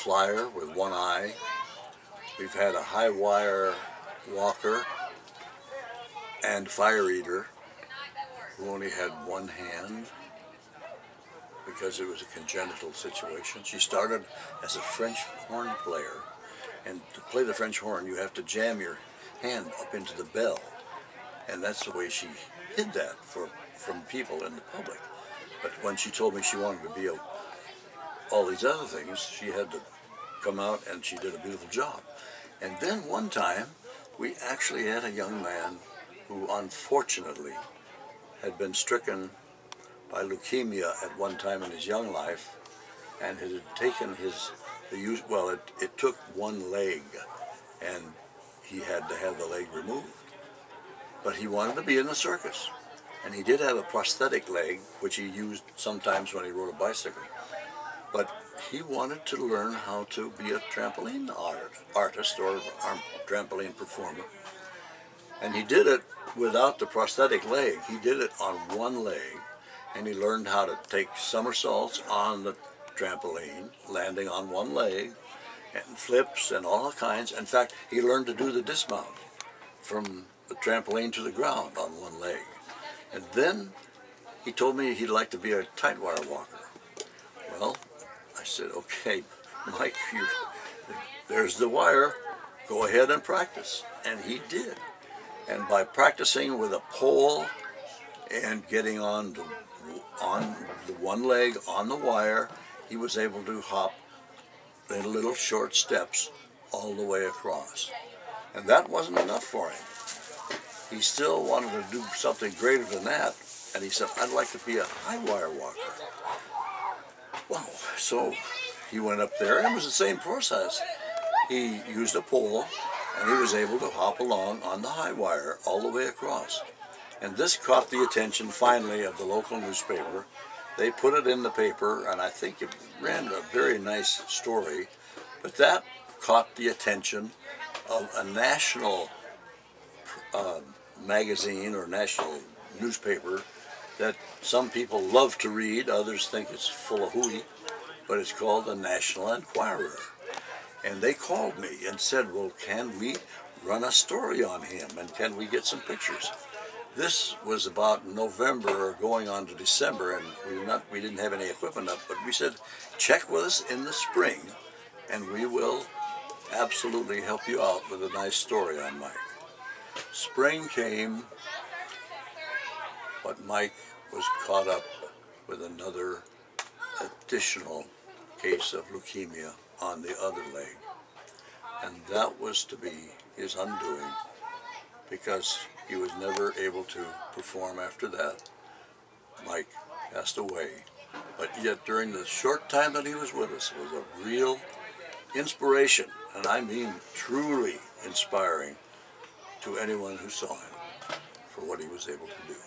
flyer with one eye. We've had a high wire walker and fire eater who only had one hand because it was a congenital situation. She started as a French horn player, and to play the French horn you have to jam your hand up into the bell, and that's the way she hid that from people in the public. But when she told me she wanted to be all these other things, she had to come out, and she did a beautiful job. And then one time we actually had a young man who unfortunately had been stricken by leukemia at one time in his young life, and it had taken it took one leg, and he had to have the leg removed. But he wanted to be in the circus, and he did have a prosthetic leg, which he used sometimes when he rode a bicycle. But he wanted to learn how to be a trampoline artist or trampoline performer. And he did it without the prosthetic leg. He did it on one leg, and he learned how to take somersaults on the trampoline, landing on one leg, and flips and all kinds. In fact, he learned to do the dismount from the trampoline to the ground on one leg. And then he told me he'd like to be a tight wire walker. Well, I said, okay, Mike, there's the wire. Go ahead and practice. And he did. And by practicing with a pole and getting on the one leg on the wire, he was able to hop in little short steps all the way across. And that wasn't enough for him. He still wanted to do something greater than that, and he said, I'd like to be a high wire walker. Well, so he went up there, and it was the same process. He used a pole, and he was able to hop along on the high wire all the way across. And this caught the attention, finally, of the local newspaper. They put it in the paper, and I think it ran a very nice story, but that caught the attention of a national magazine or national newspaper that some people love to read, others think it's full of hooey, but it's called the National Enquirer. And they called me and said, well, can we run a story on him, and can we get some pictures? This was about November or going on to December, and we didn't have any equipment up, but we said, check with us in the spring, and we will absolutely help you out with a nice story on Mike. Spring came, but Mike was caught up with another additional case of leukemia on the other leg. And that was to be his undoing, because he was never able to perform after that. Mike passed away. But yet during the short time that he was with us, it was a real inspiration, and I mean truly inspiring to anyone who saw him for what he was able to do.